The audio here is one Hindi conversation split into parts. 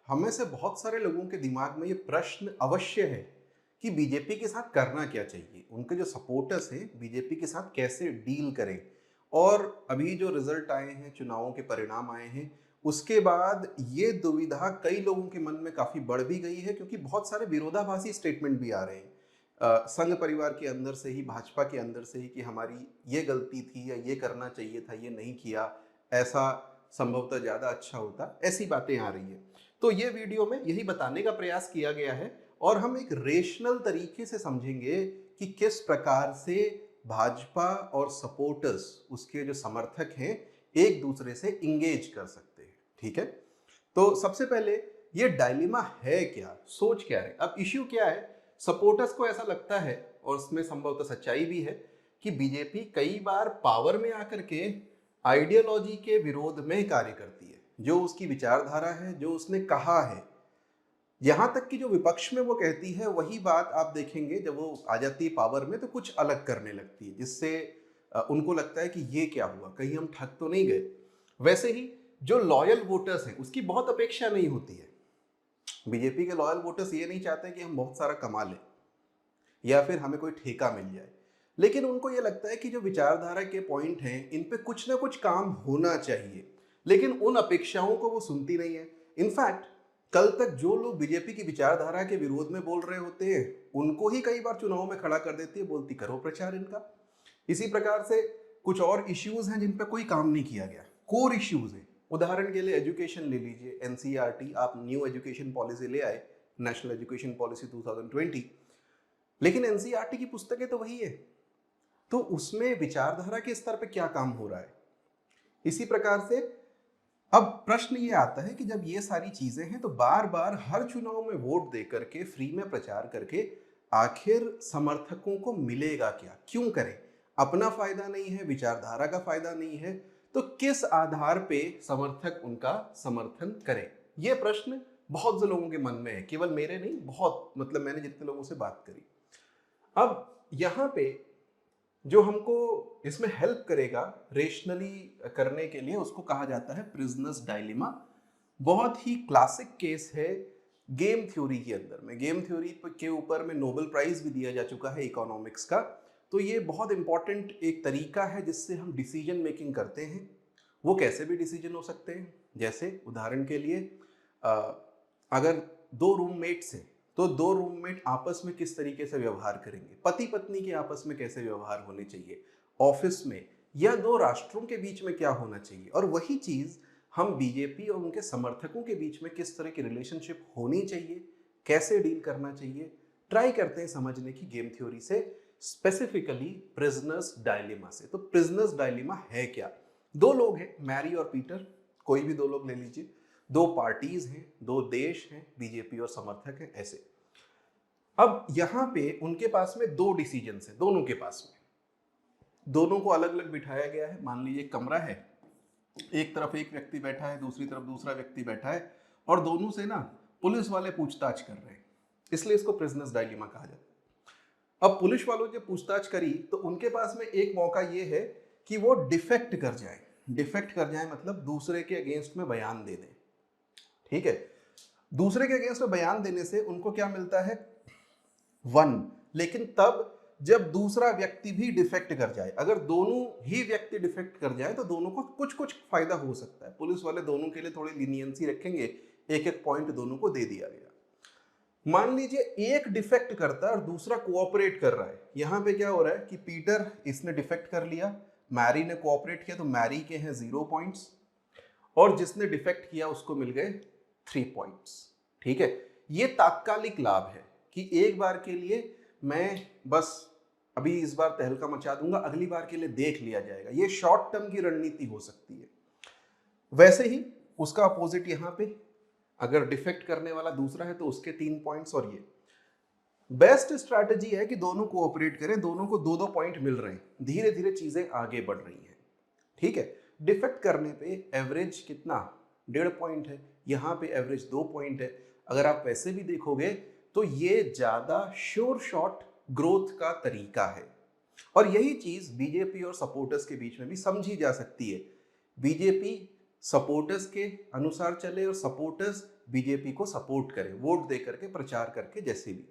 हमें से बहुत सारे लोगों के दिमाग में ये प्रश्न अवश्य है कि बीजेपी के साथ करना क्या चाहिए, उनके जो सपोर्टर्स हैं बीजेपी के साथ कैसे डील करें। और अभी जो रिजल्ट आए हैं, चुनावों के परिणाम आए हैं, उसके बाद ये दुविधा कई लोगों के मन में काफ़ी बढ़ भी गई है, क्योंकि बहुत सारे विरोधाभासी स्टेटमेंट भी आ रहे हैं संघ परिवार के अंदर से ही, भाजपा के अंदर से ही, कि हमारी ये गलती थी या ये करना चाहिए था, ये नहीं किया, ऐसा संभवतः ज़्यादा अच्छा होता, ऐसी बातें आ रही है। तो ये वीडियो में यही बताने का प्रयास किया गया है और हम एक रेशनल तरीके से समझेंगे कि किस प्रकार से भाजपा और सपोर्टर्स, उसके जो समर्थक हैं, एक दूसरे से इंगेज कर सकते हैं। ठीक है, तो सबसे पहले ये डायलिमा है क्या, सोच क्या है। अब इश्यू क्या है, सपोर्टर्स को ऐसा लगता है, और उसमें संभवतः सच्चाई भी है, कि बीजेपी कई बार पावर में आकर के आइडियोलॉजी के विरोध में कार्य करती है, जो उसकी विचारधारा है, जो उसने कहा है। यहां तक कि जो विपक्ष में वो कहती है, वही बात आप देखेंगे जब वो आ जाती है पावर में तो कुछ अलग करने लगती है, जिससे उनको लगता है कि ये क्या हुआ, कहीं हम ठग तो नहीं गए। वैसे ही जो लॉयल वोटर्स हैं, उसकी बहुत अपेक्षा नहीं होती है। बीजेपी के लॉयल वोटर्स ये नहीं चाहते कि हम बहुत सारा कमा लें या फिर हमें कोई ठेका मिल जाए, लेकिन उनको ये लगता है कि जो विचारधारा के पॉइंट हैं, इन पे कुछ ना कुछ काम होना चाहिए। लेकिन उन अपेक्षाओं को वो सुनती नहीं है। इनफैक्ट कल तक जो लोग बीजेपी की विचारधारा के विरोध में बोल रहे होते हैं, उनको ही कई बार चुनाव में खड़ा कर देती है, बोलती करो प्रचार इनका। इसी प्रकार से कुछ और इश्यूज हैं जिन पर कोई काम नहीं किया गया, कोर इश्यूज हैं। उदाहरण के लिए एजुकेशन ले लीजिए, एनसीईआरटी, आप न्यू एजुकेशन पॉलिसी ले आए, नेशनल एजुकेशन पॉलिसी 2020, लेकिन एनसीईआरटी की पुस्तकें तो वही है, तो उसमें विचारधारा के स्तर पे क्या काम हो रहा है। इसी प्रकार से अब प्रश्न ये आता है कि जब ये सारी चीजें हैं, तो बार बार हर चुनाव में वोट दे करके, फ्री में प्रचार करके, आखिर समर्थकों को मिलेगा क्या, क्यों करें। अपना फायदा नहीं है, विचारधारा का फायदा नहीं है, तो किस आधार पे समर्थक उनका समर्थन करें। यह प्रश्न बहुत से लोगों के मन में है, केवल मेरे नहीं, बहुत, मतलब मैंने जितने लोगों से बात करी। अब यहाँ पे जो हमको इसमें हेल्प करेगा रेशनली करने के लिए, उसको कहा जाता है प्रिजनर्स डायलिमा। बहुत ही क्लासिक केस है गेम थ्योरी के अंदर में। गेम थ्योरी के ऊपर में नोबेल प्राइज भी दिया जा चुका है इकोनॉमिक्स का। तो ये बहुत इंपॉर्टेंट एक तरीका है जिससे हम डिसीजन मेकिंग करते हैं। वो कैसे भी डिसीजन हो सकते हैं, जैसे उदाहरण के लिए अगर दो रूममेट्स हैं, तो दो रूममेट आपस में किस तरीके से व्यवहार करेंगे, पति पत्नी के आपस में कैसे व्यवहार होने चाहिए, ऑफिस में, या दो राष्ट्रों के बीच में क्या होना चाहिए। और वही चीज हम बीजेपी और उनके समर्थकों के बीच में किस तरह की रिलेशनशिप होनी चाहिए, कैसे डील करना चाहिए, ट्राई करते हैं समझने की गेम थ्योरी से, स्पेसिफिकली प्रिजनर्स डायलिमा से। तो प्रिजनर्स डायलिमा है क्या। दो लोग हैं, मैरी और पीटर, कोई भी दो लोग ले लीजिए, दो पार्टीज हैं, दो देश हैं, बीजेपी और समर्थक हैं, ऐसे। अब यहां पे उनके पास में दो डिसीजंस हैं, दोनों के पास में, दोनों को अलग अलग बिठाया गया है। मान लीजिए कमरा है, एक तरफ एक व्यक्ति बैठा है, दूसरी तरफ दूसरा व्यक्ति बैठा है, और दोनों से ना पुलिस वाले पूछताछ कर रहे हैं, इसलिए इसको प्रिजनर्स डायलिमा कहा जाता है। अब पुलिस वालों ने पूछताछ करी, तो उनके पास में एक मौका ये है कि वो डिफेक्ट कर जाए। डिफेक्ट कर जाए मतलब दूसरे के अगेंस्ट में बयान दे दें। ठीक है, दूसरे के अगेंस्ट में बयान देने से उनको क्या मिलता है, 1। लेकिन तब जब दूसरा व्यक्ति भी डिफेक्ट कर जाए, अगर दोनों ही व्यक्ति डिफेक्ट कर जाए तो दोनों को कुछ कुछ फायदा हो सकता है। पुलिस वाले दोनों के लिए थोड़ी लीनियंसी रखेंगे, एक एक पॉइंट दोनों को दे दिया गया। मान लीजिए एक डिफेक्ट करता है और दूसरा कोऑपरेट कर रहा है। यहां पे क्या हो रहा है कि पीटर, इसने डिफेक्ट कर लिया, मैरी ने कोऑपरेट किया, तो मैरी के हैं 0 पॉइंट्स, और जिसने डिफेक्ट किया उसको मिल गए 3 पॉइंट्स। ठीक है, ये तात्कालिक लाभ है कि एक बार के लिए मैं बस अभी इस बार तहलका मचा दूंगा, अगली बार के लिए देख लिया जाएगा। ये शॉर्ट टर्म की रणनीति हो सकती है। वैसे ही उसका अपोजिट यहां पे, अगर डिफेक्ट करने वाला दूसरा है तो उसके 3 पॉइंट्स, और ये बेस्ट स्ट्रैटेजी है कि दोनों कोऑपरेट करें, दोनों को 2-2 पॉइंट मिल रहे हैं, धीरे धीरे चीजें आगे बढ़ रही हैं। ठीक है, डिफेक्ट करने पे एवरेज कितना, 1.5 पॉइंट है, यहाँ पे एवरेज 2 पॉइंट है। अगर आप वैसे भी देखोगे तो ये ज्यादा श्योर शॉट ग्रोथ का तरीका है, और यही चीज बीजेपी और सपोर्टर्स के बीच में भी समझी जा सकती है। बीजेपी सपोर्टर्स के अनुसार चले और सपोर्टर्स बीजेपी को सपोर्ट करें, वोट दे करके, प्रचार करके, जैसे भी।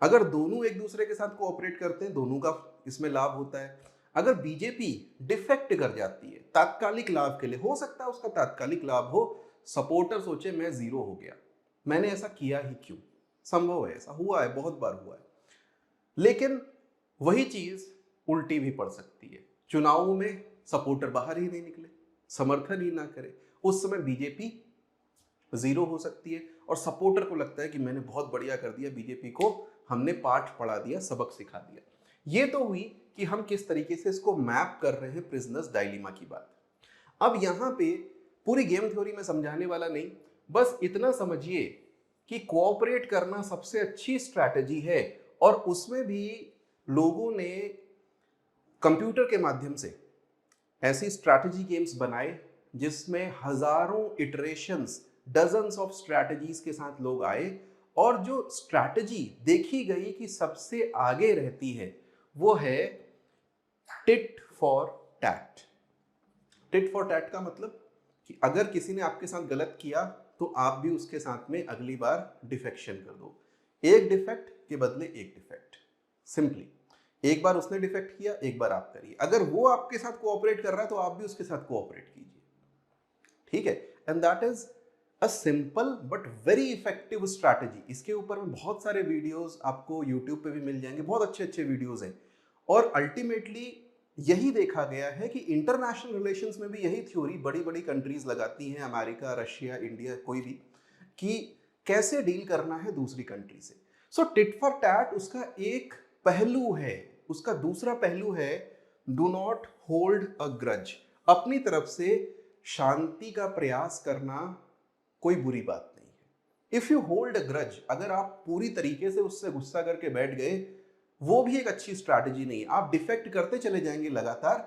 अगर दोनों एक दूसरे के साथ कोऑपरेट करते हैं, दोनों का इसमें लाभ होता है। अगर बीजेपी डिफेक्ट कर जाती है तात्कालिक लाभ के लिए, हो सकता है उसका तात्कालिक लाभ हो, सपोर्टर सोचे मैं जीरो हो गया, मैंने ऐसा किया ही क्यों, संभव है, ऐसा हुआ है, बहुत बार हुआ है। लेकिन वही चीज उल्टी भी पड़ सकती है, चुनावों में सपोर्टर बाहर ही नहीं निकले, समर्थन ही ना करे, उस समय बीजेपी जीरो हो सकती है और सपोर्टर को लगता है कि मैंने बहुत बढ़िया कर दिया, बीजेपी को हमने पाठ पढ़ा दिया, सबक सिखा दिया। ये तो हुई कि हम किस तरीके से इसको मैप कर रहे हैं प्रिजनर्स डायलेमा की बात। अब यहाँ पे पूरी गेम थ्योरी में समझाने वाला नहीं, बस इतना समझिए कि कोऑपरेट करना सबसे अच्छी स्ट्रैटेजी है और उसमें भी लोगों ने कंप्यूटर के माध्यम से ऐसी स्ट्रैटेजी गेम्स बनाए जिसमें हजारों इटरेशंस, डजन्स ऑफ स्ट्रैटेजीज के साथ लोग आए और जो स्ट्रैटेजी देखी गई कि सबसे आगे रहती है वो है tit for tat. Tit for tat का मतलब कि अगर किसी ने आपके साथ गलत किया तो आप भी उसके साथ में अगली बार डिफेक्शन कर दो, एक डिफेक्ट के बदले एक डिफेक्ट, सिंपली एक बार उसने डिफेक्ट किया, एक बार आप करिए, अगर वो आपके साथ कोऑपरेट कर रहा है तो आप भी उसके साथ कोऑपरेट कीजिए, ठीक है। And that is a simple but very effective strategy. इसके ऊपर में बहुत सारे वीडियोस आपको यूट्यूब पे भी मिल जाएंगे, बहुत अच्छे अच्छे वीडियोस हैं। और अल्टीमेटली यही देखा गया है कि इंटरनेशनल रिलेशंस में भी यही थ्योरी बड़ी बड़ी कंट्रीज लगाती हैं, अमेरिका, रशिया, इंडिया, कोई भी, कि कैसे डील करना है दूसरी कंट्री से। सो टिट फॉर टैट उसका एक पहलू है। उसका दूसरा पहलू है do not hold a grudge. अपनी तरफ से शांति का प्रयास करना कोई बुरी बात नहीं है। If you hold a grudge, अगर आप पूरी तरीके से उससे गुस्सा करके बैठ गए, वो भी एक अच्छी स्ट्रैटेजी नहीं है। आप डिफेक्ट करते चले जाएंगे लगातार,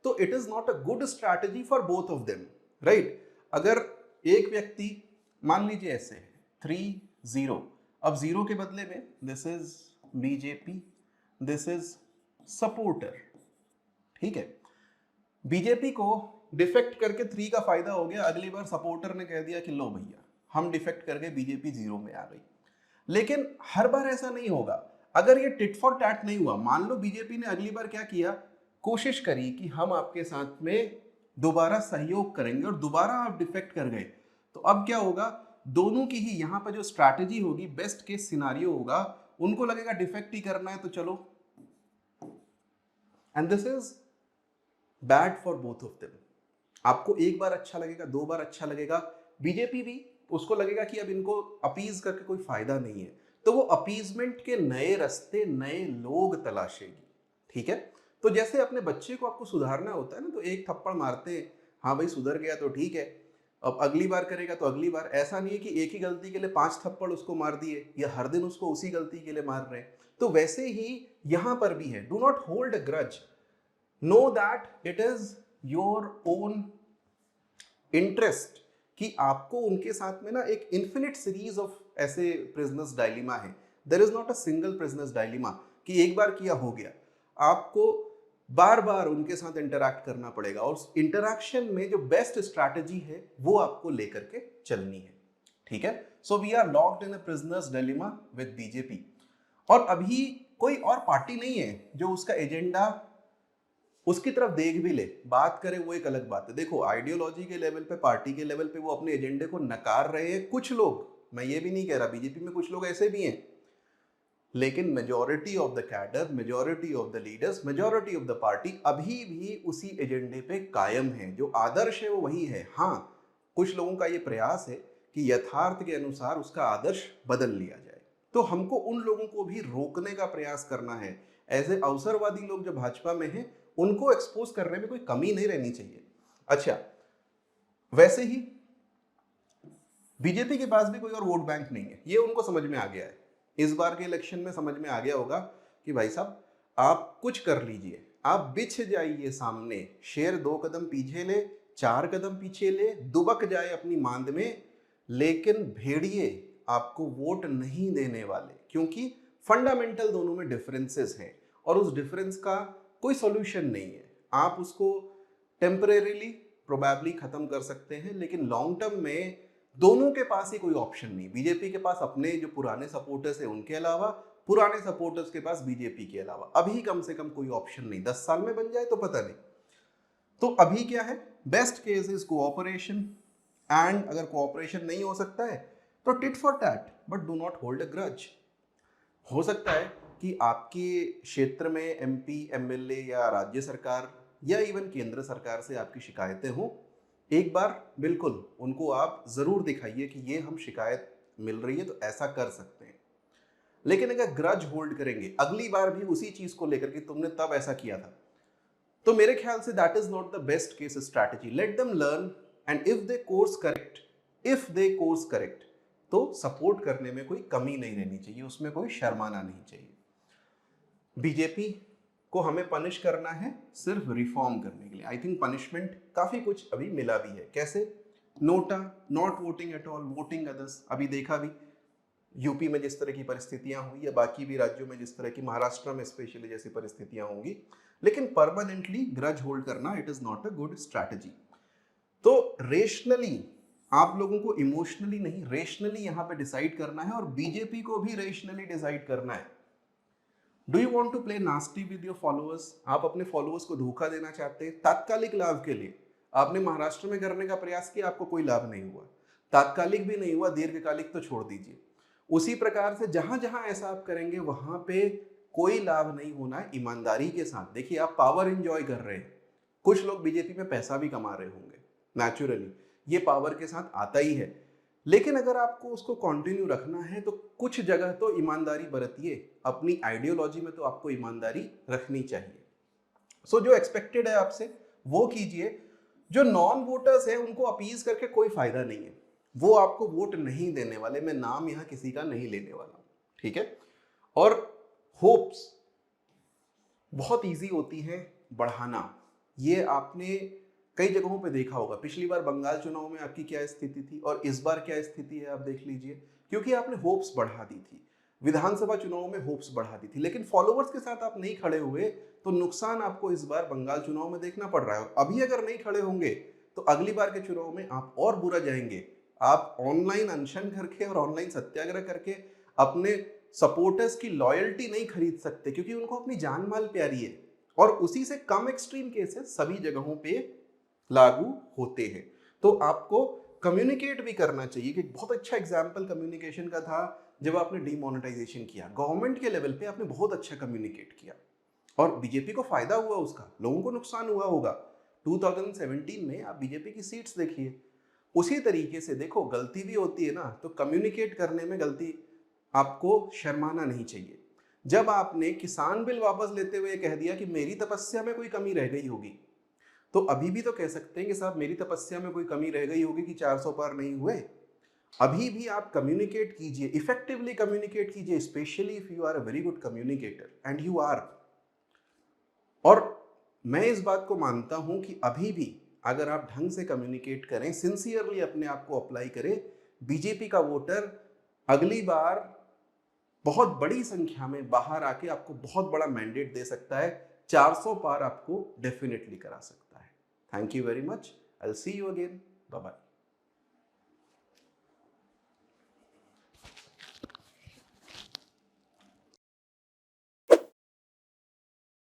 तो it is not a good strategy for both of them, right. अगर एक व्यक्ति मान लीजिए ऐसे है 3-0, अब 0 के बदले में this is BJP, this is supporter, ठीक है। बीजेपी को डिफेक्ट करके 3 का फायदा हो गया, अगली बार सपोर्टर ने कह दिया कि लो भैया हम डिफेक्ट करके बीजेपी 0 में आ गई। लेकिन हर बार ऐसा नहीं होगा। अगर ये टिट फॉर टैट नहीं हुआ, मान लो बीजेपी ने अगली बार क्या किया, कोशिश करी कि हम आपके साथ में दोबारा सहयोग करेंगे और दोबारा आप डिफेक्ट कर गए, तो अब क्या होगा, दोनों की ही यहाँ पर जो स्ट्रैटेजी होगी, बेस्ट केस सिनारियो होगा, उनको लगेगा डिफेक्ट ही करना है तो चलो, and this is bad for both of them. आपको एक बार अच्छा लगेगा, 2 बार अच्छा लगेगा, बीजेपी भी उसको लगेगा कि अब इनको अपीज करके कोई फायदा नहीं है, तो वो अपीजमेंट के नए रास्ते, नए लोग तलाशेगी, ठीक है। तो जैसे अपने बच्चे को आपको सुधारना होता है ना, तो एक थप्पड़ मारते हैं, हाँ भाई सुधर गया तो ठीक है, अब अगली बार करेगा तो अगली बार। ऐसा नहीं है कि एक ही गलती के लिए 5 थप्पड़ उसको मार दिए या हर दिन उसको उसी गलती के लिए मार रहे हैं। तो वैसे ही यहां पर भी है, do not hold a grudge, know that it is your own interest कि आपको उनके साथ में ना एक इन्फिनिट सीरीज ऑफ ऐसे प्रिजनर्स डायलेमा है। There is not a single prisoner's dilemma कि एक बार किया हो गया, आपको बार बार उनके साथ इंटरैक्ट करना पड़ेगा और उस इंटरैक्शन में जो बेस्ट स्ट्रैटेजी है वो आपको लेकर के चलनी है, ठीक है। So we are locked in a prisoner's dilemma with BJP. और अभी कोई और पार्टी नहीं है जो उसका एजेंडा उसकी तरफ देख भी ले, बात करें वो एक अलग बात है। देखो आइडियोलॉजी के लेवल पे, पार्टी के लेवल पे वो अपने एजेंडे को नकार रहे हैं कुछ लोग, मैं ये भी नहीं कह रहा, बीजेपी में कुछ लोग ऐसे भी हैं, लेकिन majority of the cadre, majority of the leaders, majority of the party अभी भी उसी एजेंडे पे कायम है। जो आदर्श है वो वही है। हाँ, कुछ लोगों का ये प्रयास है कि यथार्थ के अनुसार उसका आदर्श बदल लिया जाए, तो हमको उन लोगों को भी रोकने का प्रयास करना है। ऐसे अवसरवादी लोग जो भाजपा में हैं उनको एक्सपोज करने में कोई कमी नहीं रहनी चाहिए। अच्छा, वैसे ही बीजेपी के पास भी कोई और वोट बैंक नहीं है, ये उनको समझ में आ गया है। इस बार के इलेक्शन में समझ में आ गया होगा कि भाई साहब आप कुछ कर लीजिए, आप बिछ जाइए सामने, शेर 2 कदम पीछे ले, 4 कदम पीछे ले, दुबक जाए अपनी मांद में, लेकिन भेड़िए आपको वोट नहीं देने वाले, क्योंकि फंडामेंटल दोनों में डिफरेंसेस हैं और उस डिफरेंस का कोई सॉल्यूशन नहीं है। आप उसको टेम्परेरीली प्रोबेबली खत्म कर सकते हैं, लेकिन लॉन्ग टर्म में दोनों के पास ही कोई ऑप्शन नहीं। बीजेपी के पास अपने जो पुराने सपोर्टर्स हैं उनके अलावा, पुराने सपोर्टर्स के पास बीजेपी के अलावा अभी कम से कम कोई ऑप्शन नहीं। 10 साल में बन जाए तो पता नहीं। तो अभी क्या है, best case is cooperation, and अगर कोऑपरेशन नहीं हो सकता है तो tit for tat, but do not hold a grudge. हो सकता है कि आपके क्षेत्र में एमपी, एमएलए या राज्य सरकार या इवन केंद्र सरकार से आपकी शिकायतें हों। एक बार बिल्कुल उनको आप जरूर दिखाइए कि ये हम शिकायत मिल रही है तो ऐसा कर सकते हैं। लेकिन अगर ग्रज होल्ड करेंगे अगली बार भी उसी चीज को लेकर कि तुमने तब ऐसा किया था, तो मेरे ख्याल say that is not the best case strategy. Let them learn, and if they course correct तो सपोर्ट करने में कोई कमी नहीं रहनी चाहिए, उसमें कोई शर्माना नहीं चाहिए। बीजेपी को हमें पनिश करना है सिर्फ रिफॉर्म करने के लिए। आई थिंक पनिशमेंट काफी कुछ अभी मिला भी है। कैसे? NOTA, not voting at all, voting others. अभी देखा भी यूपी में जिस तरह की परिस्थितियां हुई या बाकी भी राज्यों में जिस तरह की, महाराष्ट्र में स्पेशली जैसी परिस्थितियां होंगी। लेकिन परमानेंटली ग्रज होल्ड करना it is not a good strategy. तो रेशनली आप लोगों को इमोशनली नहीं, रेशनली यहां पे डिसाइड करना है, और बीजेपी को भी रेशनली डिसाइड करना है। Do you want to play nasty with your followers? आप अपने फॉलोअर्स को धोखा देना चाहते हैं तात्कालिक लाभ के लिए। आपने महाराष्ट्र में करने का प्रयास किया, आपको कोई लाभ नहीं हुआ, तात्कालिक भी नहीं हुआ, दीर्घकालिक तो छोड़ दीजिए। उसी प्रकार से जहां जहां ऐसा आप करेंगे वहां पे कोई लाभ नहीं होना है। ईमानदारी के साथ देखिए, आप पावर एंजॉय कर रहे हैं, कुछ लोग बीजेपी में पैसा भी कमा रहे होंगे, नेचुरली ये पावर के साथ आता ही है। लेकिन अगर आपको उसको कंटिन्यू रखना है तो कुछ जगह तो ईमानदारी बरतिए। अपनी आइडियोलॉजी में तो आपको ईमानदारी रखनी चाहिए। सो जो एक्सपेक्टेड है आपसे वो कीजिए। जो नॉन वोटर्स है उनको अपीज करके कोई फायदा नहीं है, वो आपको वोट नहीं देने वाले। मैं नाम यहाँ किसी का नहीं लेने वाला, ठीक है? और होप्स बहुत इजी होती है बढ़ाना, ये आपने कई जगहों पे देखा होगा। पिछली बार बंगाल चुनाव में आपकी क्या स्थिति थी और इस बार क्या स्थिति है आप देख लीजिए, क्योंकि आपने होप्स बढ़ा दी थी। विधानसभा चुनाव में होप्स बढ़ा दी थी, लेकिन फॉलोअर्स के साथ आप नहीं खड़े हुए, तो नुकसान आपको इस बार बंगाल चुनाव में देखना पड़ रहा है। अभी अगर नहीं खड़े होंगे तो अगली बार के चुनाव में आप और बुरा जाएंगे। आप ऑनलाइन अनशन करके और ऑनलाइन सत्याग्रह करके अपने सपोर्टर्स की लॉयल्टी नहीं खरीद सकते, क्योंकि उनको अपनी जान माल प्यारी है। और उसी से कम एक्सट्रीम केसेस सभी जगहों पे लागू होते हैं। तो आपको कम्युनिकेट भी करना चाहिए। कि बहुत अच्छा एग्जाम्पल कम्युनिकेशन का था जब आपने डीमोनेटाइजेशन किया, गवर्नमेंट के लेवल पे आपने बहुत अच्छा कम्युनिकेट किया और बीजेपी को फायदा हुआ उसका, लोगों को नुकसान हुआ होगा। 2017 में आप बीजेपी की सीट्स देखिए। उसी तरीके से देखो, गलती भी होती है ना, तो कम्युनिकेट करने में गलती आपको शर्माना नहीं चाहिए। जब आपने किसान बिल वापस लेते हुए कह दिया कि मेरी तपस्या में कोई कमी रह गई होगी, तो अभी भी तो कह सकते हैं कि साहब मेरी तपस्या में कोई कमी रह गई होगी कि 400 पार नहीं हुए। अभी भी आप कम्युनिकेट कीजिए, इफेक्टिवली कम्युनिकेट कीजिए, specially if you are a very good communicator, and you are. और मैं इस बात को मानता हूं कि अभी भी अगर आप ढंग से कम्युनिकेट करें, सिंसियरली अपने आप को अप्लाई करें, बीजेपी का वोटर अगली बार बहुत बड़ी संख्या में बाहर आके आपको बहुत बड़ा मैंडेट दे सकता है। 400 पार आपको डेफिनेटली करा सकता है। Thank you very much. I'll see you again. Bye-bye.